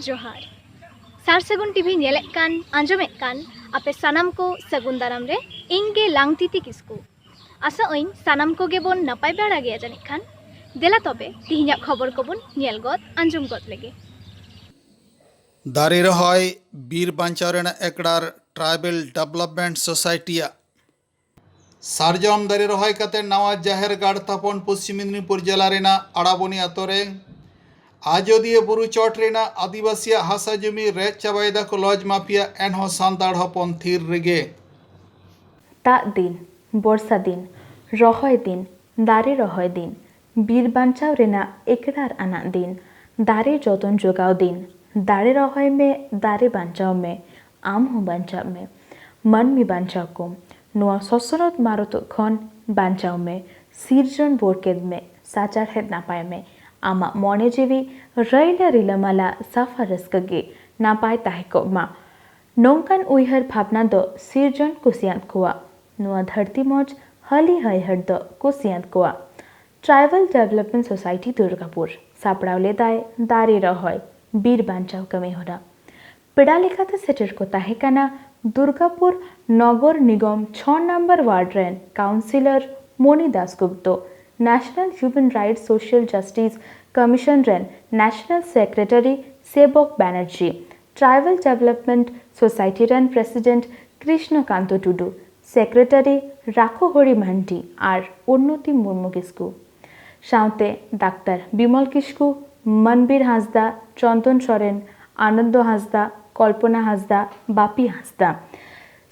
जोहार सार सगुन टीवी नेले कान आंजमे कान आपे सानाम को सगुन दाराम रे इंगे लांगतीती किसकु आशा ओइन सानाम को गेबोन नपाय बेड़ा गया जानि खान देला तबे तिहिना खबर कोबोन नेल गद आंजम गद लेगे दारे रहाय बीर बांचाव रेना एकड़ार ट्राइबल डेवलपमेंट सोसाइटिया सारजम दारे रहाय काते नवा जाहेर गाड़ थापन पश्चिम मेदिनीपुर जिला रेना आड़ाबनी आतोरे आजोदिया बुरु चोट रेना आदिवासी हासा जमी रेज चाबायदा को लॉज माफिया एनहो सान्ताड़ हपन थीर रेगे दाग दिन बर्षा दिन रहय दिन दारे रहय दिन बीर बांचाव रेना एकड़ार आना दिन दारे जतन जोगाव दिन दारे रहय में दारे बांचाव में आम हो बांचाव में मानमी बांचाव को नुआ ससरत मारत खन बांचाव में सिरजन बोरकेद में साचार हेद नापाय में आमा मने जीवी रैला रिलामाला साफा रस्कगे नापाय ताहेको मा नोंकान उइहर भावना द सिरजन कुसियांत कोआ नुआ धरती मौज हली हयहर द कुसियांत कोआ ट्राइबल डेवलपमेंट सोसाइटी दुर्गापुर सापड़ावले दाय दारे रहय बीर बांचाव कमी होरा पेड़ा लेखाते सेटर को ताहेकाना दुर्गापुर नगर निगम 6 नंबर वार्ड रेन councillor Mani Dasgupta national human rights social justice commission रेन national secretary Sebak Banerjee tribal development society रेन प्रेसिडेंट कृष्णकांत टुडू सेक्रेटरी राखो हरि मांडी और उन्नति मुर्मू किस्कु साउते डाक्टर बिमल किस्कु मनबीर हांसदा चंदन सोरेन आनंद हांसदा कल्पना हांसदा बापी हांसदा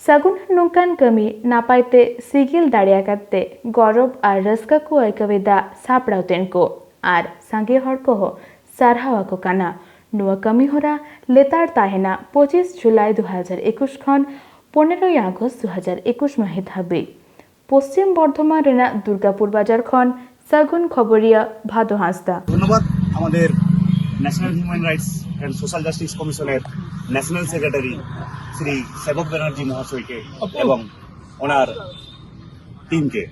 सगुन नोंकान कमी नापायते सिगिल दाड़िया काते गौरव और रस्का को ऐकवेदा सापड़ावतेन को और सांगे हर को हो सारहावा को काना नुआ कमी होरा लेतार ताहेना 25 जुलाई 2021 खन 15 আগস্ট 2021 माहे धाबे पश्चिम बर्धमान रेना दुर्गापुर बाजार खन सगुन खबरिया भादो हांसदा धन्यवाद आमादेर national human rights and social justice কমিশনের ন্যাশনাল সেক্রেটারি শ্রী সেবক ব্যানার্জি মহাশয়কে এবং ওনার টিমকে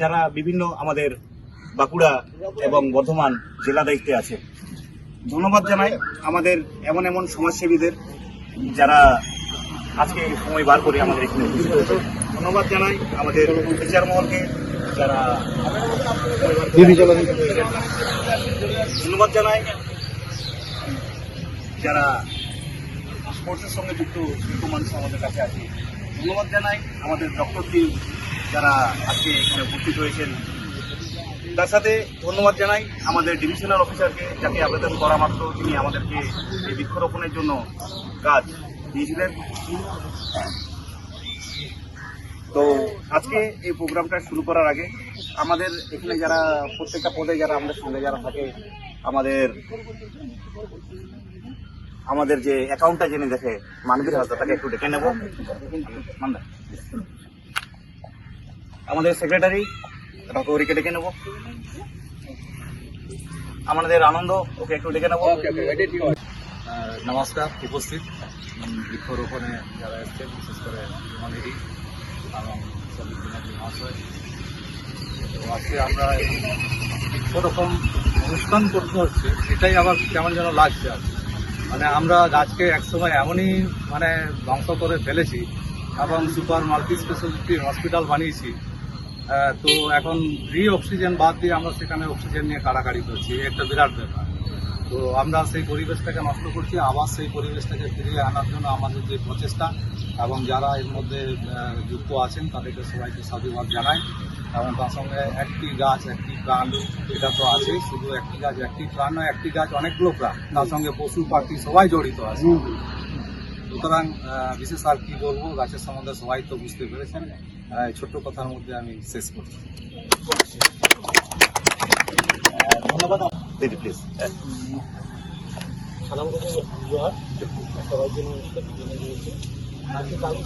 যারা বিভিন্ন আমাদের বাঁকুড়া এবং বর্ধমান জেলা দায়িত্বে আছে ধন্যবাদ জানাই আমাদের এমন এমন সমাজসেবীদের যারা আজকে সময় বার করে আমাদের এখানে উপস্থিত হয়েছে ধন্যবাদ জানাই আমাদের টিচার মহলকে যারা ধন্যবাদ জানাই যারা স্পোর্টসের সঙ্গে যুক্ত মানুষ আমাদের কাছে আছে ধন্যবাদ জানাই আমাদের ডক্টর টিম যারা আজকে এখানে উপস্থিত হয়েছেন তার সাথে ধন্যবাদ জানাই আমাদের ডিভিশনাল অফিসারকে যাকে আবেদন করা মাত্র তিনি আমাদেরকে এই বৃক্ষরোপণের জন্য কাজ দিয়েছিলেন তো আজকে এই প্রোগ্রামটা শুরু করার আগে আমাদের এখানে যারা প্রত্যেকটা পদে যারা আমাদের সঙ্গে যারা থাকে আমাদের যে অ্যাকাউন্টটা জেনে দেখে মানবীর হাসদা তাকে একটু ডেকে নেব আমাদের সেক্রেটারি গৌরীকে ডেকে নেব আমাদের আনন্দ ওকে একটু ডেকে নেব নমস্কার উপস্থিত বৃক্ষরোপণে যারা এসছেন বিশেষ করে মনিরি এবং মহাশয় তো আজকে আমরা বৃক্ষরোপণ অনুষ্ঠান করতে হচ্ছে এটাই আবার কেমন যেন লাগছে আর মানে আমরা গাছকে একসময় এমনই মানে ধ্বংস করে ফেলেছি এবং সুপার মাল্টি স্পেশালিটি হসপিটাল বানিয়েছি তো এখন অক্সিজেন বাদ দিয়ে আমরা সেখানে অক্সিজেন নিয়ে কাড়াকাড়ি করছি একটা বিরাট ব্যাপার তো আমরা সেই পরিবেশটাকে নষ্ট করছি আবার সেই পরিবেশটাকে ফিরিয়ে আনার জন্য আমাদের যে প্রচেষ্টা এবং যারা এর মধ্যে যুক্ত আছেন তাদেরকে সবাইকে সাধুবাদ জানাই এবং তার সঙ্গে একটি গাছ একটি প্রাণ এটা তো আছে শুধু একটি গাছ একটি প্রাণ নয় একটি গাছ অনেকগুলো প্রাণ তার সঙ্গে পশু পাখি সবাই জড়িত আছে সুতরাং বিশেষ আর কি বলবো গাছের সম্বন্ধে সবাই তো বুঝতে পেরেছেন ছোট্ট কথার মধ্যে আমি শেষ করছি ধন্যবাদ দিদি প্লিজ সবাইকে আজকে কালকে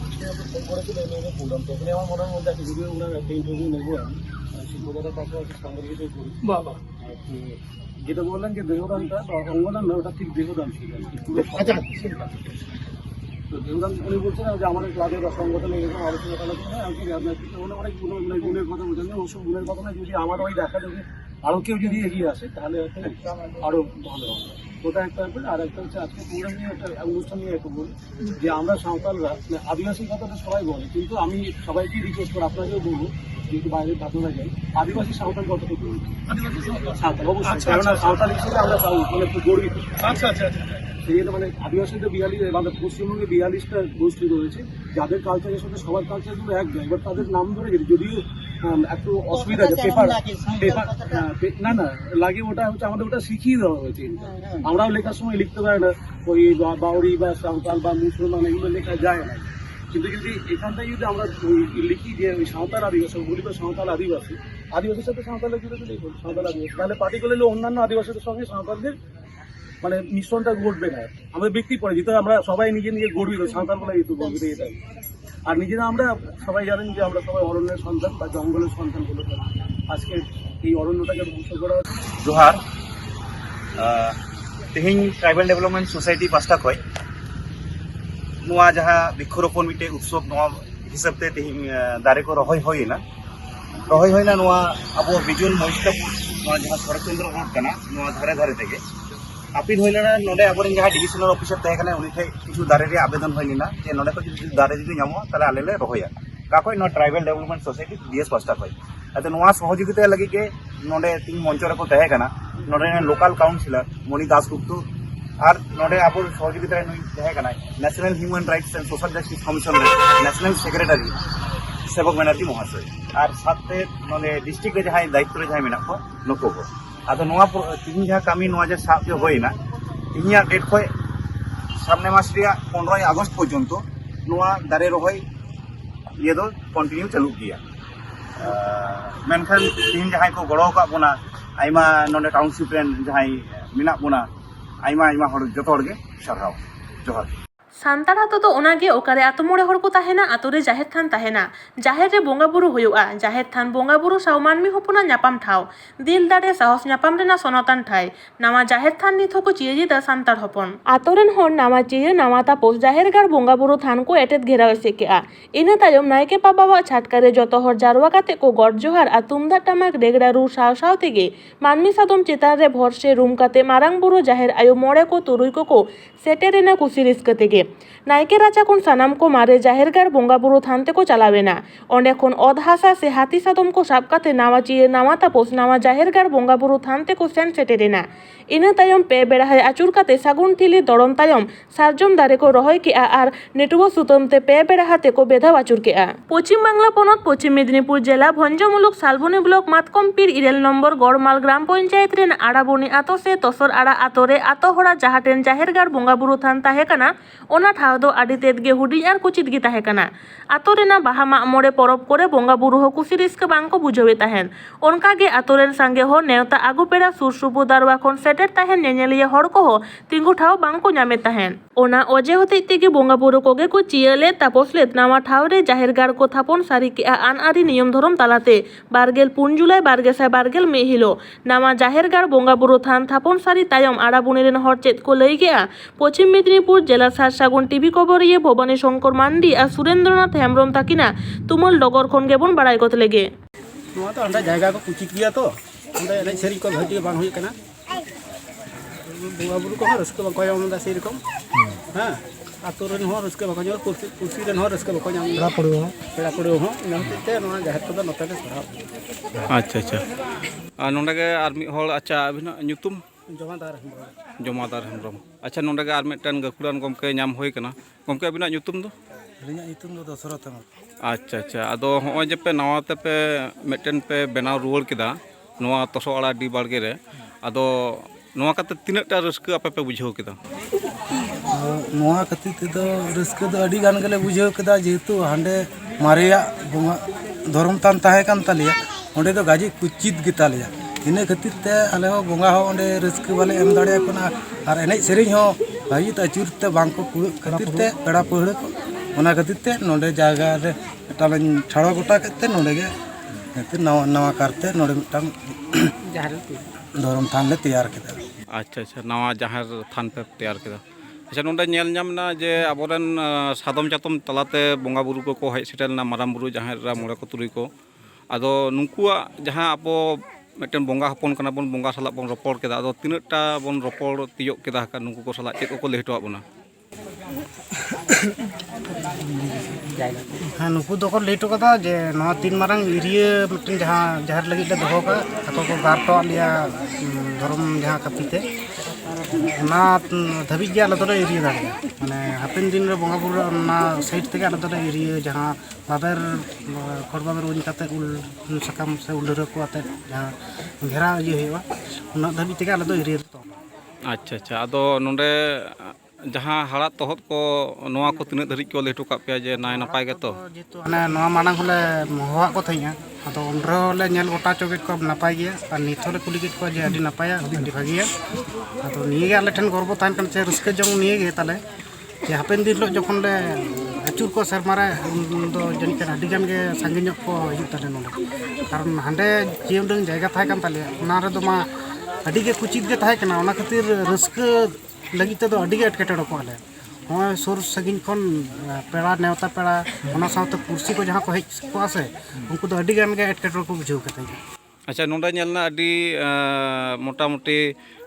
ফোন করেছিলেন প্রোগ্রাম তো এখানে আমার মনের মধ্যে আছে যদিও ওনার একটা ইন্টারভিউ নেবো আমি শিল্পদার কাছে সংগঠিত করি বাবা যেটা বললেন যে দেহদানটা অঙ্গদান না ওটা ঠিক দেহদান ছিল তো দেহদান উনি বলছেন যে আমাদের ক্লাবের বা সংগঠনে এরকম আলোচনা টালোচনা হয় আমি অনেক গুণের কথা বলছেন ওসব গুণের কথা না যদি আমার ওই দেখা যদি আরও কেউ যদি এগিয়ে আসে তাহলে আরও ভালো হবে ওটা একটা ব্যাপার। আর একটা হচ্ছে আজকে প্রোগ্রাম নিয়ে একটা অনুষ্ঠান নিয়ে একটু বলি যে আমরা সাঁওতালরা মানে আদিবাসী কথাটা সবাই বলে, কিন্তু আমি সবাইকে রিকোয়েস্ট করে আপনাকেও বলবো যে একটু বাইরে আপনারা যাই, আদিবাসী সাঁওতাল কতটুকু? সাঁওতাল অবশ্যই, কেননা সাঁওতাল হিসেবে আমরা মানে একটু গর্বিত। আচ্ছা আচ্ছা আচ্ছা সেই জন্য মানে আদিবাসীদের 42 আমাদের পশ্চিমবঙ্গে 42টা গোষ্ঠী রয়েছে, যাদের কালচারের সাথে সবার কালচারগুলো এক যায়। এবার তাদের নাম ধরে গেছে, যদিও একটু অসুবিধা আছে পেপার না না লাগে, ওটা হচ্ছে আমাদের ওটা শিখিয়ে দেওয়া হয়েছে। আমরাও লেখার সময় লিখতে পারি না ওই বাউরি বা সাঁওতাল বা মুসলমান, এগুলো লেখা যায় না। কিন্তু এখানটায় যদি আমরা লিখি যে ওই সাঁওতাল আদিবাসী, বলি তো সাঁওতাল আদিবাসী, আদিবাসীর সাথে সাঁওতালের জুড়ে তো লিখুন সাঁওতাল আদিবাসী, তাহলে পার্টিকুলারলি অন্যান্য আদিবাসীদের সঙ্গে সাঁওতালদের মানে মিশ্রণটা ঘটবে না। আমাদের ব্যক্তি পড়ে যেহেতু আমরা সবাই নিজে নিজে গর্বিত, সাঁওতাল বলে যেহেতু গর্বিত এটাই। আর নিজেরা আমরা সবাই জানেন যে আমরা সবাই অরণ্যের সন্তান বা জঙ্গলের সন্তান বলে থাকি। আজকে এই অরণ্যটাকে ধ্বংস করা হচ্ছে। जोहार तेहें ट्राइबल डेवलपमेंट सोसाइटी पास्टा खय नुआ जहाँ वृक्षरोपण मिटे उत्सव नुआ हिसाब ते तेहें दारे को रहय होइना नुआ अब विजुअल मॉइस्टपुर नुआ जहाँ शरतचंद्र रोड कना नुआ धारे धारे तेगे आपिल होइलेना नोडे आबोरेन जहाँ डिविजनल ऑफिसर तहे कना उनि ठे किछु दारे रे आवेदन होइलिना जे नोडे को जुदि दारे जुदि नामो ताले आले ले रहया काखय नो ट्राइबल डेवलपमेंट सोसाइटी डीएस पास्टा खय अते नुआ सहयोगिता लगी के नोडे तीन मंच रे को तहे कना नोडे लोकल काउंसिलर मणि दासगुप्त और नोडे आबो सहयोगिता नुई तहे कना national human rights and social justice commission रे नेशनल सेक्रेटरी सेवक बनर्जी महाशय और साथे नोडे डिस्ट्रिक्ट रे जहां दायित्व रे जहां मेना को नको को आदो नुआ तीन जहां कामी नुआ जे साब जो होइना इनिया डेट खय सामने मास रिया 15 अगस्त पर्यंत नुआ दारे रहोय ये दो कंटिन्यू चालू किया मेनखान तीन जहां को गड़ो का बोना आइमा नोडे टाउनशिप रेन जहां मिना बोना आइमा आइमा हड़ जतो हड़गे सरहाव जोहार सानताड़ आतो तो ओनागे ओकारे आतो मोड़े हड़ को ताहेना आतो रे जाहेर थान ताहेना जाहेर रे बोंगा बुरु हुयुआ जाहेर थान बोंगा बुरु साव मानमी हपना ᱧᱟᱯᱟᱢ ठाव दिल दाड़े साहस ᱧᱟᱯᱟᱢ रेना सनातन ठाई नामा जाहेर थान निथ को चियजी दा सानताड़ हपन आतो रेन हर नामा चिय नामा तापोस जाहेर गार बोंगा बुरु थान को एटेत घेराव एसेकेआ इना तायम नायके बाबावा छाटकारे जतो हर जारवा काते को गड जोहार आ तुमदा टामाक रेगड़ा रू साव साव तेगे मानमी सादम चेतान रे भरसे रूम काते मारांग बुरु जाहेर आयो मोड़े को तुरुई को सेटेरेना कुसी रिस्क तेगे नायके राजा कोन सानाम को मारे जाहेर गार बोंगा बुरु थान ते को चलावेना ओंडे कोन अध हासा से हाथी सादम को साब काते नामा चिए नामा तापोस नामा जाहेर गार बोंगा बुरु थान ते को सेन सेटेरेना इना तायम पे बेड़ाहाय आचुर काते सागुन ठिली दड़म तायम सारजम दारे को रहय केआ आर नेटुओ सुतम ते पे बेड़ाहाते को बेधाव आचुर केआ पश्चिम बांगला पनत पश्चिम मेदिनीपुर जिला भंजमुलुक सालबनी ब्लॉक मातकमपीर 11 नम्बर गड़माल ग्राम पंचायत रेन आड़ाबनी आतो से तसर आड़ा आतो रे आतो हड़ा जहाटेन जाहेर गार बोंगा बुरु थान ताहे कना ओना ठाव दो आड़ी तेदगे हुडिंग आर कुचित गी ताहे कना आतो रेना बाहा माग मोड़े परब करे बोंगा बुरु हो कुसी रिस्क बांको बुझावे ताहेन ओनका गे आतो रेन सांगे हो नेवता आगु पेड़ा सुर सुबु दारवा खन सेटेर ताहेन नेनेलिया हड़ को हो तिंगु ठाव बांको ᱧᱟᱢᱮ ताहेन ओना ओजे होते तेगे बोंगा बुरु कोगे को चियले तापसले नामा ठाव रे जाहेर गार को थापन सारी के आन आरी नियम धरम तालाते 24 जुलाई 2022 मे हिलो नामा जाहेर गार बोंगा बुरु थान थापन सारी तायम आड़ाबुनी रेन हड़ चेत को लई गेआ पश्चिम मेदिनीपुर जिला सार सागुन टीवी खबरिए भवानी शंकर मांडी और सुरेंद्रनाथ हेम्ब्रम ताकिना तुमल डगर खन गेबन बाड़ाय गत लेगे ᱱᱚᱣᱟ ᱫᱚ ᱚᱸᱰᱮ ᱡᱟᱭᱜᱟ ᱠᱚ ᱠᱩᱪᱤᱛ ᱜᱮᱭᱟ ᱛᱚ ᱚᱸᱰᱮ ᱮᱱᱮᱡ ᱥᱮᱨᱮᱧ ᱠᱚ ᱵᱷᱟᱹᱜᱤ ᱵᱟᱝ ᱦᱩᱭᱩᱜ ᱠᱟᱱᱟ ᱵᱚᱸᱜᱟ ᱵᱩᱨᱩ ᱠᱚᱦᱚᱸ ᱨᱟᱹᱥᱠᱟᱹ ᱵᱟᱠᱚ ᱧᱟᱢᱫᱟ ᱥᱮᱨᱚᱠᱚᱢ ᱦᱮᱸ ᱟᱛᱳ ᱨᱮᱱ ᱦᱚᱸ ᱨᱟᱹᱥᱠᱟᱹ ᱵᱟᱠᱚ ᱧᱟᱢ ᱯᱩᱨᱥᱤ ᱨᱮᱱ ᱦᱚᱸ ᱨᱟᱹᱥᱠᱟᱹ ᱵᱟᱠᱚ ᱧᱟᱢ ᱯᱮᱲᱟ ᱯᱟᱹᱲᱦᱟᱹ ᱦᱚᱸ ᱤᱱᱟᱹ ᱦᱚᱛᱮᱡ ᱛᱮ ᱱᱚᱣᱟ ᱡᱟᱦᱮᱨ ᱠᱚᱫᱚ ᱱᱚᱛᱮ ᱞᱮ ᱥᱚᱨᱦᱟᱣ अच्छा अच्छा नोंडे गे आर मिद हड़ अच्छा अबिना ᱧᱩᱛᱩᱢ ᱡᱚᱢᱟᱫᱟᱨ ᱦᱮᱢᱵᱨᱚᱢ जमादार हेम्ब्रम अच्छा नोंडे गे आर मिदटान गाखुड़ान गमके ᱧᱟᱢ ᱦᱩᱭ ᱠᱟᱱᱟ गमके अबिना ᱧᱩᱛᱩम दो ᱟᱹᱞᱤᱧᱟᱜ ᱧᱩᱛᱩᱢ ᱫᱚ ᱫᱚᱥᱚᱨᱚᱛᱷ ᱦᱮᱢᱵᱨᱚᱢ अच्छा अच्छा आदो हॉय जे पे नवा ते पे मिदटेन पे बनाव रुवाड़ केदा नवा तसो आड़ा डी बाड़गे रे आदो नवा काते तिनाटा रस्क आपे पे बुझाव केदा नवा खातिर तेदो रस्क दो अडी गान गेले बुझाव केदा जेहेतु हांडे मारेया बोंगा धर्म तान ताहे कान तालिया ओंडे दो गाजी कुचित गितालिया इने खातिर ते आले हो बोंगा हो ओंडे रस्क बाले एम दाड़े कोना आर एनेज सेरेñ हो भाई त अचुर ते बांको कुड़ खातिर ते पेड़ा पहड़ को ओना खातिर ते नोंडे जायगा रे टालाñ ठाड़ो गोटा करते नोंडे गे नवा नवा करते नोंडे मिटाम धर्म थान ले तैयार केदा अच्छा अच्छा नवा जाहेर थान पे तैयार केदा अच्छा नोंडे नेल ᱧᱟᱢना जे आबोरेन सादम चातम तलाते बोंगा बुरु को हेज सेटेलना माराम बुरु जाहेर रा मोड़े को तुरुई को आदो नुकुआ जहां आपो ᱢᱤᱫᱴᱮᱱ ᱵᱚᱸᱜᱟ ᱦᱚᱯᱚᱱ ᱠᱟᱱᱟ ᱵᱚᱱ, ᱵᱚᱸᱜᱟ ᱥᱟᱞᱟᱜ ᱵᱚᱱ ᱨᱚᱯᱚᱲ ᱠᱮᱫᱟ, ᱟᱫᱚ ᱛᱤᱱᱟᱹᱜ ᱴᱟ ᱵᱚᱱ ᱨᱚᱯᱚᱲ ᱛᱤᱭᱳᱜ ᱠᱮᱫᱟ ᱱᱩᱠᱩ ᱠᱚ ᱥᱟᱞᱟᱜ, ᱪᱮᱫ ᱠᱚᱠᱚ ᱞᱟᱹᱭ ᱦᱚᱴᱚᱣᱟᱜ ᱵᱚᱱᱟ? ᱦᱮᱸ, ᱱᱩᱠᱩ ᱫᱚᱠᱚ ᱞᱟᱹᱭ ᱦᱚᱴᱚ ᱠᱟᱫᱟ ᱡᱮ ᱱᱚᱣᱟ ᱛᱤᱱ ᱢᱟᱨᱟᱝ ᱮᱨᱤᱭᱟᱹ ᱢᱤᱫᱴᱮᱱ ᱡᱟᱦᱟᱸ ᱡᱟᱦᱮᱨ ᱞᱟᱹᱜᱤᱫ ᱞᱮ ᱫᱚᱦᱚ ᱠᱟᱜᱼᱟ, ᱟᱠᱚ ᱠᱚ ᱜᱟᱨ ᱦᱚᱴᱚᱣᱟᱜ ᱞᱮᱭᱟ ᱫᱷᱚᱨᱚᱢ ᱡᱟᱦᱟᱸ ᱠᱟᱹᱯᱤᱛᱮ, ᱚᱱᱟ ᱫᱷᱟᱹᱵᱤᱡ ᱜᱮ ᱟᱞᱮ ᱫᱚᱞᱮ ᱮᱨᱤᱭᱟᱹ ᱫᱟᱲᱮᱭᱟᱜᱼᱟ। ᱢᱟᱱᱮ ᱦᱟᱯᱮᱱ ᱫᱤᱱ ᱨᱮ ᱵᱚᱸᱜᱟ ᱵᱩᱨᱩ ᱚᱱᱟ ᱥᱟᱭᱤᱰ ᱛᱮᱜᱮ ᱟᱞᱮ ᱫᱚᱞᱮ ᱮᱨᱤᱭᱟᱹ, ᱡᱟᱦᱟᱸ ᱵᱟᱵᱮᱨ ᱠᱷᱚᱲ ᱵᱟᱵᱮᱨ ᱩᱧ ᱠᱟᱛᱮ ᱩᱞ ᱥᱟᱠᱟᱢ ᱥᱮ ᱩᱞ ᱰᱷᱟᱹᱨᱟᱹ ᱠᱚ ᱟᱛᱮᱫ ᱡᱟᱦᱟᱸ ᱜᱷᱮᱨᱟ ᱤᱭᱟᱹ ᱦᱩᱭᱩᱜᱼᱟ, ᱩᱱᱟᱹᱜ ᱫᱷᱟᱹᱵᱤᱡ ᱛᱮᱜᱮ ᱟᱞᱮ ᱫᱚ ᱮᱨᱤᱭᱟᱹ ᱨᱮ ᱛᱚᱞᱟ। ᱟᱪᱪᱷᱟ ᱟᱪᱪᱷᱟ, ᱟᱫᱚ ᱱᱚᱰᱮ ᱡᱟᱦᱟᱸ ᱦᱟᱲᱟᱜ ᱛᱚᱦᱚᱫ ᱠᱚ ᱱᱚᱣᱟ ᱠᱚ ᱛᱤᱱᱟᱹᱜ ᱫᱷᱟᱹᱨᱤᱡ ᱠᱚ ᱞᱟᱹᱭ ᱦᱚᱴᱚ ᱠᱟᱜ ᱯᱮᱭᱟ ᱡᱮ ᱱᱟᱭ ᱱᱟᱯᱟᱭ ᱜᱮᱛᱚ? ᱡᱮᱦᱮᱛᱩ ᱦᱟᱱᱮ ᱱᱚᱣᱟ ᱢᱟᱲᱟᱝ ᱦᱚᱸᱞᱮ ᱦᱚᱦᱚᱣᱟᱜ ᱠᱚ ᱛᱟᱦᱮᱸᱜᱼᱟ, ᱟᱫᱚ ᱩᱱ ᱨᱮᱦᱚᱸ ᱞᱮ ᱧᱮᱞ ᱜᱚᱴᱟ ᱦᱚᱪᱚ ᱠᱮᱫ ᱠᱚᱣᱟ ᱱᱟᱯᱟᱭ ᱜᱮᱭᱟ, ᱟᱨ ᱱᱤᱛ ᱦᱚᱸᱞᱮ ᱠᱩᱞᱤ ᱠᱮᱫ ᱠᱚᱣᱟ ᱡᱮ ᱟᱹᱰᱤ ᱱᱟᱯᱟᱭᱟ, ᱟᱹᱰᱤ ᱵᱷᱟᱹᱜᱤᱭᱟ। ᱟᱫᱚ ᱱᱤᱭᱟᱹᱜᱮ ᱟᱞᱮ ᱴᱷᱮᱱ ᱜᱚᱨᱵᱚ ᱛᱟᱦᱮᱱ ᱠᱟᱱᱟ, ᱥᱮ ᱨᱟᱹᱥᱠᱟᱹ ᱡᱚᱝ ᱱᱤᱭᱟᱹᱜᱮ ᱛᱟᱞᱮ ᱡᱮ ᱦᱟᱯᱮᱱ ᱫᱤᱱ ᱦᱤᱞᱳᱜ ᱡᱚᱠᱷᱚᱱ ᱞᱮ ᱟᱹᱪᱩᱨ ᱠᱚᱣᱟ ᱥᱮᱨᱢᱟ ᱨᱮ, ᱩᱱ ᱫᱚ ᱡᱟᱹᱱᱤᱡ ᱠᱷᱟᱱ ᱟᱹᱰᱤ ᱜᱟᱱ ᱜᱮ ᱥᱟᱸᱜᱮ ᱧᱚᱜ ᱠᱚ ᱦᱤᱡᱩᱜ ᱛᱟᱞᱮ ᱱᱚᱰᱮ। ᱠᱟᱨᱚᱱ ᱦᱟᱸᱰᱮ ᱡᱮ ᱩᱰᱟᱹᱝ ᱡᱟᱭᱜᱟ ᱛᱟᱦᱮᱸ ᱠᱟᱱ ᱛᱟᱞᱮᱭᱟ, ᱚᱱᱟ ᱨᱮᱫᱚ ᱢᱟ ᱟᱹᱰᱤ ᱜᱮ ᱠᱩᱪᱤᱛ ᱜᱮ ᱛᱟᱦᱮᱸ ᱠᱟᱱᱟ, ᱚᱱᱟ ᱠᱷᱟᱹᱛᱤᱨ ᱨᱟᱹᱥᱠᱟᱹ ᱞᱟᱹᱜᱤᱫ ᱛᱮᱫᱚ ᱟᱹᱰᱤ ᱜᱮ ᱮᱴᱠᱮᱴᱚᱬᱮ ᱠᱚᱜᱼᱟ ᱞᱮ। ᱱᱚᱜᱼᱚᱭ ᱥᱩᱨ ᱥᱟᱺᱜᱤᱧ ᱠᱷᱚᱱ ᱯᱮᱲᱟ ᱱᱮᱣᱛᱟ ᱯᱮᱲᱟ, ᱚᱱᱟ ᱥᱟᱶᱛᱮ ᱯᱩᱲᱥᱤ ko ᱡᱟᱦᱟᱸ ᱠᱚ ᱦᱮᱡ ᱠᱚᱜᱼᱟ ᱥᱮ, ᱩᱱᱠᱩ ᱫᱚ ᱟᱹᱰᱤ ᱜᱟᱱ ᱜᱮ ᱮᱴᱠᱮᱴᱚᱬᱮ ᱠᱚ ᱵᱩᱡᱷᱟᱹᱣ ᱠᱟᱛᱮ ᱜᱮ। ᱟᱪᱪᱷᱟ, ᱱᱚᱰᱮ ᱧᱮᱞᱱᱟ ᱟᱹᱰᱤ ᱢᱚᱴᱟᱢᱩᱴᱤ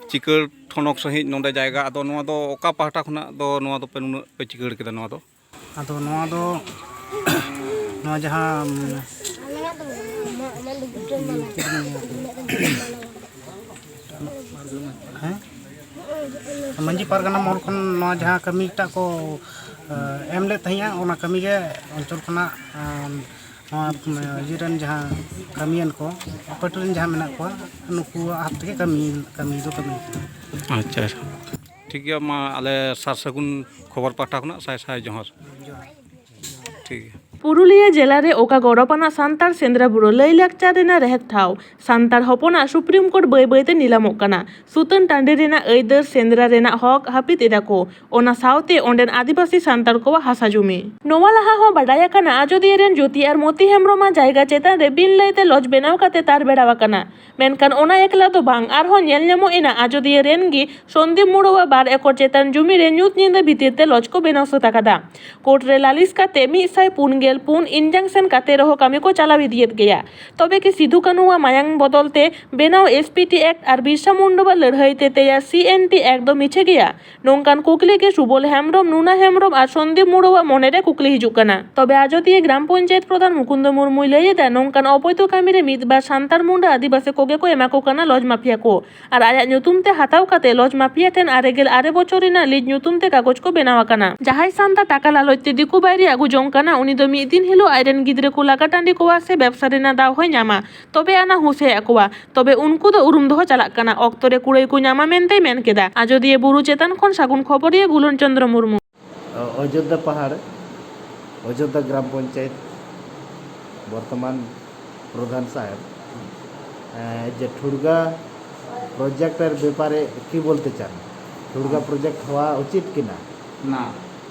ᱪᱤᱠᱟᱹᱲ ᱴᱷᱚᱱᱚᱠ ᱥᱟᱺᱦᱤᱡ ᱱᱚᱰᱮ ᱡᱟᱭᱜᱟ, ᱟᱫᱚ ᱱᱚᱣᱟ ᱫᱚ ᱚᱠᱟ ᱯᱟᱦᱴᱟ ᱠᱷᱚᱱᱟᱜ ᱫᱚ ᱱᱚᱣᱟ ᱫᱚᱯᱮ ᱱᱩᱱᱟᱹᱜ ᱯᱮ ᱪᱤᱠᱟᱹᱲ ᱠᱮᱫᱟ ᱱᱚᱣᱟ ᱫᱚ? ᱟᱫᱚ ᱱᱚᱣᱟ ᱫᱚ ᱱᱚᱣᱟ ᱡᱟᱦᱟᱸ ᱦᱮᱸ, ᱢᱟᱺᱡᱷᱤ ᱯᱟᱨᱜᱟᱱᱟ ᱢᱚᱦᱚᱞ ᱠᱷᱚᱱ ᱱᱚᱣᱟ ᱡᱟᱦᱟᱸ ᱠᱟᱹᱢᱤᱴᱟᱜ ᱠᱚ ᱮᱢ ᱞᱮᱫ ᱛᱟᱦᱮᱸᱜᱼᱟ, ᱚᱱᱟ ᱠᱟᱹᱢᱤ ᱜᱮ ᱚᱧᱪᱚᱞ ᱠᱷᱚᱱᱟᱜ ᱱᱚᱣᱟ ᱤᱭᱟᱹ ᱨᱮᱱ ᱡᱟᱦᱟᱸ ᱠᱟᱹᱢᱤᱭᱟᱱ ko ᱯᱟᱹᱴᱤ ᱨᱮᱱ ᱡᱟᱦᱟᱸ ᱢᱮᱱᱟᱜ ᱠᱚᱣᱟ, ᱱᱩᱠᱩᱣᱟᱜ ᱦᱟᱛ ᱛᱮᱜᱮ ᱠᱟᱹᱢᱤ ᱫᱚ ᱠᱟᱹᱢᱤ ᱠᱟᱱᱟ। ᱟᱪᱪᱷᱟ, ᱴᱷᱤক ᱜᱮᱭᱟ, ᱢᱟ ᱟᱞᱮ ᱥᱟᱨ ᱥᱟᱹᱜᱩᱱ ᱠᱷᱚᱵᱚᱨ ᱯᱟᱦᱴᱟ ᱠᱷᱚᱱᱟᱜ ᱥᱟᱭ ᱥᱟᱭ ᱡᱚᱦᱟᱨ। ᱴᱷᱤক ᱜᱮᱭᱟ। पुरुलिया जिले रे ओका गौरवाना सान्तार सेंद्रा बुरो लैलाकचार रेना रेहक ठाव सान्तार हपना सुप्रीम कोर्ट बई बईते नीलामोग कना सुतन टांडी रेना अयदर सेंद्रा रेना हक हापित एदा को ओना सावते ओंडेन आदिवासी सान्तार को हासा जुमी नोवा लाहा हो बाडाया कना आजोदिया रेन ज्योति आर मोती हेम्ब्रोमा जायगा चेतान रे बिन लैते लॉज बेनाव काते तार बेड़ावा कना मेनखान ओना एकला दो बांग आरहो नेल ᱧᱟᱢᱚᱜ ᱮᱱᱟ आजोदिया रेन गी सन्दीप मुड़ोवा 2 एकड़ चेतान जुमी रे ᱧᱩᱛ ᱧᱤᱫᱟᱹ भितिरते लॉज को बेनाव सता कदा कोर्ट रे लालिस काते 104 इंजंक्शन काते रहो कामी को चलाव इदियत गया तबे कि सिधु कानुआ मायांग बदलते बेनाव एसपीटी एक्ट और बिरसा मुंडा लड़ाईते तैयार सीएनटी एक्ट दो मिछे गया नोंकान कुकली के सुबल हेम्ब्रम नुना हेम्ब्रम और सन्दीप मुड़ोवा मनेरे कुकली हिजुग कना तबे आजोदिया ग्राम पंचायत प्रधान मुकुंद मुर्मू लैदा नोंकान अवैध कामी रे मिदबार सान्तार मुंडा आदिवासी कोगे को एमा को कना लॉज माफिया को और आया ᱧᱩᱛᱩᱢ ते हाताव काते लॉज माफिया ठेन 9 बछर रेना लीज ᱧᱩᱛᱩᱢ ते कागज को बेनाव कना जहाय सान्ता टाका लालचते दिकु बायरे आगु जंग कना उनी दो मिद दिन हिलो आयरन गिद्रे को लागा टांडी कोवा से व्यवसा रेना दाव होय ᱧᱟᱢᱟ तबे आना हुसे अकोवा तबे उनको दो उरुम दो चालाक कना अक्तो रे कुड़ाई को ᱧᱟᱢᱟ मेनते मेन केदा आजोदिया बुरु चेतन खन सागुन खबरिया गुलन चंद्र मुर्मू अयोध्या पहाड़ अयोध्या ग्राम पंचायत बर्तमान प्रधान साहेब जे ठुड़गा प्रोजेक्टर ব্যাপারে কি বলতে চান ठुड़गा प्रोजेक्ट হওয়া উচিত কিনা না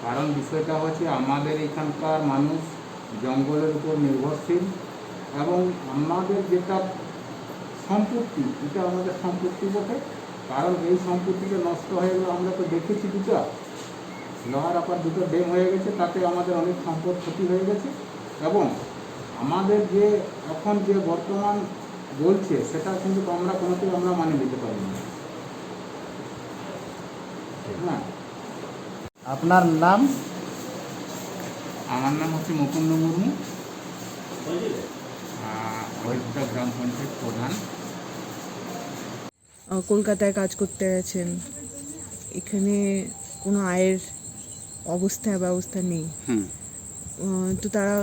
কারণ বিষয়টা হচ্ছে আমাদের এখানকার মানুষ জঙ্গলের উপর নির্ভরশীল এবং আমাদের যেটা সম্পত্তি এটা আমাদের সম্পত্তি বটে কারণ এই সম্পত্তিটা নষ্ট হয়ে গেলে আমরা তো দেখেছি দুটো লোহার আপার দুটো ড্যাম হয়ে গেছে তাতে আমাদের অনেক সম্পদ ক্ষতি হয়ে গেছে এবং আমাদের যে এখন যে বর্তমান বলছে সেটা কিন্তু আমরা কোনোতেই আমরা মানে নিতে পারি না না আপনার নাম আমার নাম হচ্ছে মুকুন্দ মুর্মু অযোধ্যা গ্রাম পঞ্চায়েত প্রধান কলকাতায় কাজ করতে গেছেন এখানে কোনো আয়ের ব্যবস্থা নেই তো তারা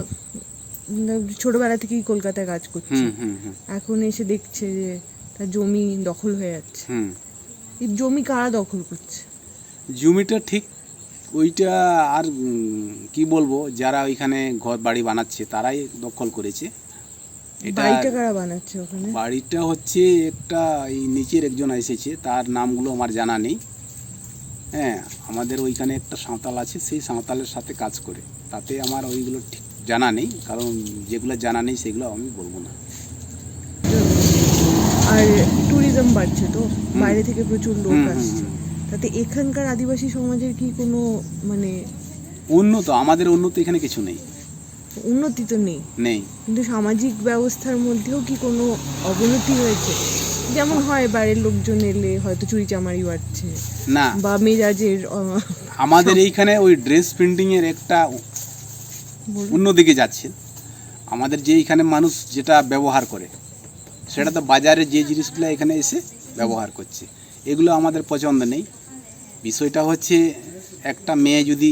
ছোটবেলা থেকেই কলকাতায় কাজ করছে এখন এসে দেখছে যে তার জমি দখল হয়ে যাচ্ছে এই জমি কারা দখল করছে জমিটা ঠিক ওইটা আর কি বলবো যারা ওইখানে ঘর বাড়ি বানাচ্ছে তারাই দখল করেছে বাড়িটা কারা বানাচ্ছে ওখানে বাড়িটা হচ্ছে একটা এই নিচের একজন এসেছে তার নামগুলো আমার জানা নেই হ্যাঁ আমাদের ওইখানে একটা সাঁওতাল আছে সেই সাঁওতালের সাথে কাজ করে তাতে আমার ওইগুলো ঠিক জানা নেই কারণ যেগুলো জানা নেই সেগুলো আমি বলবো না আর ট্যুরিজম বাড়ছে তো বাইরে থেকে প্রচুর লোক আসছে তাতে এখানকার আদিবাসী সমাজের কি কোনো মানে উন্নত আমাদের উন্নত এখানে কিছু নেই উন্নতি তো নেই, নেই। কিন্তু সামাজিক ব্যবস্থার মধ্যেও কি কোনো অবনতি হয়েছে? যেমন হয় বাড়ির লোকজন এলে হয়তো চুরিচামারি বাড়ছে না, বা মেজাজের আমাদের এইখানে ওই ড্রেস প্রিন্টিংয়ের একটা অন্যদিকে যাচ্ছে। আমাদের যে এইখানে মানুষ যেটা ব্যবহার করে সেটা তো বাজারে যে জিনিসগুলো এখানে এসে ব্যবহার করছে, এগুলো আমাদের পছন্দ নেই। বিষয়টা হচ্ছে একটা মেয়ে যদি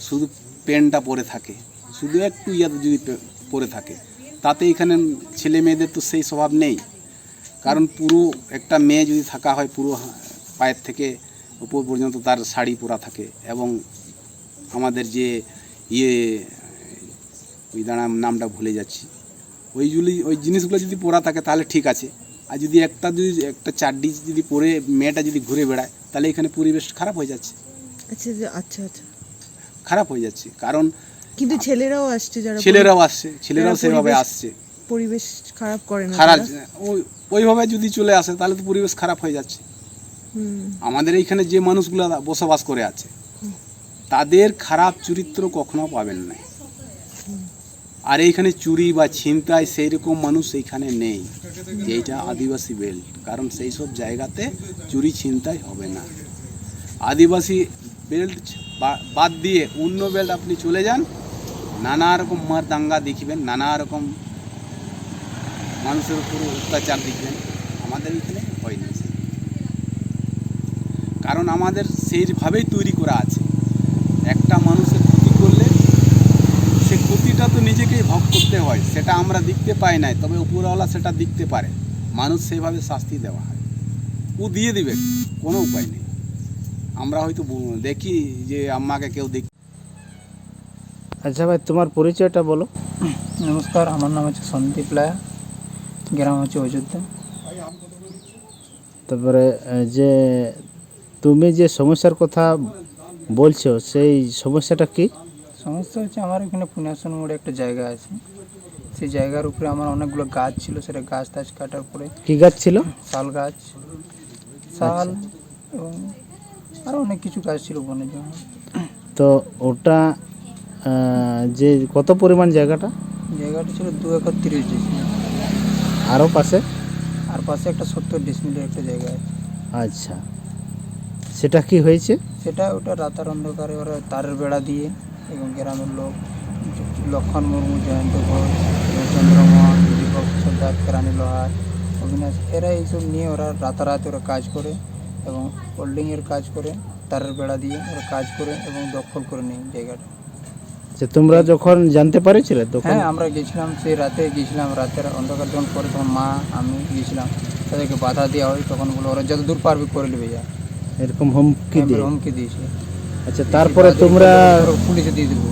শুধু প্যান্টটা পরে থাকে, শুধু একটু যদি পরে থাকে, তাতে এখানে ছেলে মেয়েদের তো সেই স্বভাব নেই। কারণ পুরো একটা মেয়ে যদি থাকা হয়, পুরো পায়ের থেকে উপর পর্যন্ত তার শাড়ি পরা থাকে, এবং আমাদের যে ওই নামটা ভুলে যাচ্ছি, ওই জিনিসগুলো যদি পরা থাকে তাহলে ঠিক আছে। আর যদি একটা চাড্ডি যদি পরে মেয়েটা যদি ঘুরে বেড়ায়, তাহলে এখানে পরিবেশ খারাপ হয়ে যাচ্ছে। আচ্ছা আচ্ছা আচ্ছা, খারাপ হয়ে যাচ্ছে। কারণ কিন্তু ছেলেরাও আসছে, ছেলেরাও সেভাবে আসছে, পরিবেশ খারাপ করে না খারাপ ওইভাবে যদি চলে আসে তাহলে তো পরিবেশ খারাপ হয়ে যাচ্ছে। আমাদের এইখানে যে মানুষগুলো বসবাস করে আছে তাদের খারাপ চরিত্র কখনো পাবেন না। আর এইখানে চুরি বা ছিনতাই সেই রকম মানুষ এইখানে নেই, যেটা আদিবাসী বেল্ট। কারণ সেই সব জায়গাতে চুরি ছিনতাই হবে না। আদিবাসী বেল্ট বাদ দিয়ে অন্য বেল্ট আপনি চলে যান, নানা রকম মার দাঙ্গা দেখবেন, নানা রকম মানুষের উপর অত্যাচার দেখবেন। আমাদের এখানে হয়নি, কারণ আমাদের সেইভাবেই তৈরি করা আছে। একটা মানুষের ক্ষতি করলে সে ক্ষতিটা তো নিজেকেই ভোগ করতে হয়, সেটা আমরা দেখতে পাই নাই, তবে উপরওয়ালা সেটা দেখতে পারে। মানুষ সেইভাবে শাস্তি দেওয়া হয়, ও দিয়ে দিবে, কোনো উপায় নেই। আমরা হয়তো দেখি যে আমাকে কেউ দেখি। আচ্ছা ভাই, তোমার পরিচয়টা বলো। নমস্কার, আমার নাম হচ্ছে সন্দীপ লায়া, গ্রাম হচ্ছে অযোধ্যা। তারপরে যে তুমি যে সমস্যার কথা বলছো, সেই সমস্যাটা কি? সমস্যা হচ্ছে আমার এখানে পুণ্যাসন মোড়ে একটা জায়গা আছে, সেই জায়গার উপরে আমার অনেকগুলো গাছ ছিল, সেটা গাছ কাটার পরে। কি গাছ ছিল? শাল গাছ, শাল এবং আরও অনেক কিছু গাছ ছিল বনের জন্য। তো ওটা যে কত পরিমাণ জায়গাটা ছিল 2 একর 30 ডিসমিল। আরও পাশে? আর পাশে একটা 70 ডিসমিলের একটা জায়গা আছে। আচ্ছা, সেটা কি হয়েছে? ওটা রাতার অন্ধকারে ওরা তারের বেড়া দিয়ে, এবং গ্রামের লোক লক্ষণ মুর্মু, জয়ন্ত ঘোষ, চন্দ্রমোহন, দীপক সর্দার, কেরানি লোহার, অবিনাশ, এরা এইসব নিয়ে ওরা রাতারাতি ওরা কাজ করে এবং হোল্ডিংয়ের কাজ করে, তারের বেড়া দিয়ে ওরা কাজ করে এবং দখল করে নেয় জায়গাটা। আচ্ছা, তোমরা যখন জানতে পারছিলে তখন? হ্যাঁ, আমরা গেছিলাম, সেই রাতে গেছিলাম, রাতের অন্ধকার যখন পরে তখন মা আমি গেছিলাম, তাদেরকে বাধা দেওয়া হয়, তখন বলে ওরা যত দূর পারবে করে নেবে যা, এরকম হুমকি দিয়েছে। আচ্ছা, তারপরে তোমরা পুলিশে দিয়ে দেবো।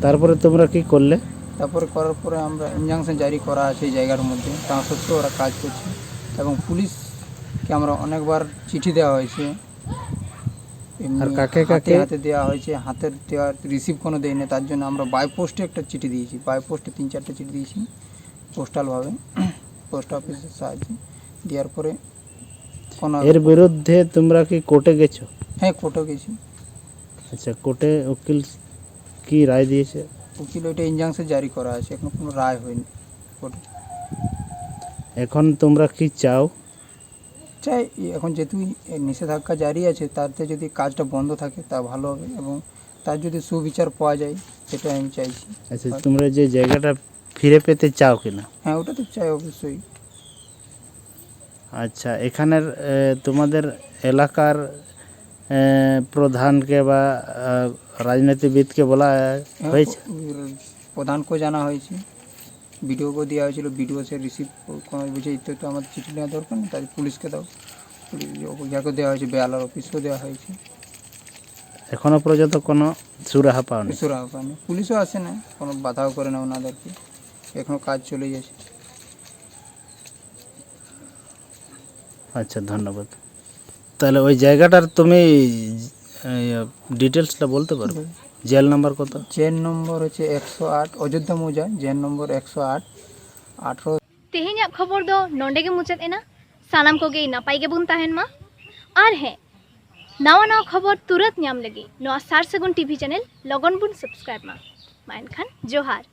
তারপরে তোমরা কি করলে? তারপরে করার পরে আমরা ইনজাংশন জারি করা আছে এই জায়গার মধ্যে, তা সত্ত্বেও ওরা কাজ করছে, এবং পুলিশকে আমরা অনেকবার চিঠি দেওয়া হয়েছে। আর কাকে হাতে দেওয়া হয়েছে, হাতের দেওয়ার রিসিভ কোনো দেয়নি, তার জন্য আমরা বাই পোস্টে একটা চিঠি দিয়েছি, বাই পোস্টে 3-4টা চিঠি দিয়েছি পোস্টালভাবে, পোস্ট অফিসের সাহায্যে। দেওয়ার পরে এর বিরুদ্ধে তোমরা কি কোর্টে গেছো? হ্যাঁ, কোর্টে গেছি। আচ্ছা, কোর্টে উকিল কি রায় দিয়েছে? উকিল ওইটা ইনজাংশন জারি করা আছে, এখন কোনো রায় হয়নি কোর্টে। এখন তোমরা কি চাও? চাই এখন যেহেতু নিষেধাজ্ঞা জারি আছে, তাতে যদি কাজটা বন্ধ থাকে তা ভালো হবে, এবং তার যদি সুবিচার পাওয়া যায় সেটা আমি চাইছি। আচ্ছা, তোমরা যে জায়গাটা ফিরে পেতে চাও কিনা? হ্যাঁ, ওটা তো চাই অবশ্যই। আচ্ছা, এখানের তোমাদের এলাকার প্রধানকে বা রাজনীতিবিদকে বলা হয়েছে? প্রধানকেও জানা হয়েছে, ভিডিওকেও দেওয়া হয়েছিল, ভিডিও সে রিসিভ কোনো বুঝে তো আমাদের চিঠি নেওয়া দরকার নেই, তাই পুলিশকে দাও, যাকে দেওয়া হয়েছে বেয়ালার অফিসকেও দেওয়া হয়েছে। এখনো পর্যন্ত কোনো সুরাহা পাওনি? সুরাহা পায়নি, পুলিশও আসে না, কোনো বাধাও করে না ওনাদেরকে, এখনও কাজ চলেই যাচ্ছে। আচ্ছা, ধন্যবাদ। তাহলে ওই জায়গাটার তুমি ডিটেলসটা বলতে পারবে? জেল নাম্বার কত? জেল নম্বর হচ্ছে 108, অযোধ্যা মৌজা, জেল নম্বর 108, 18। तेहेᱧᱟᱜ खबर दो नोंडे गे मुचाद एना। सानाम कोगे नापाय गे बुन ताहेन मा। आर हे नवा नवा खबर तुरंत ᱧᱟᱢ लगी नोआ सार सगुन टीवी चैनल लगन बुन सब्सक्राइब मा। ᱢᱟ ᱮᱱᱠᱷᱟᱱ ᱡᱚᱦᱟᱨ।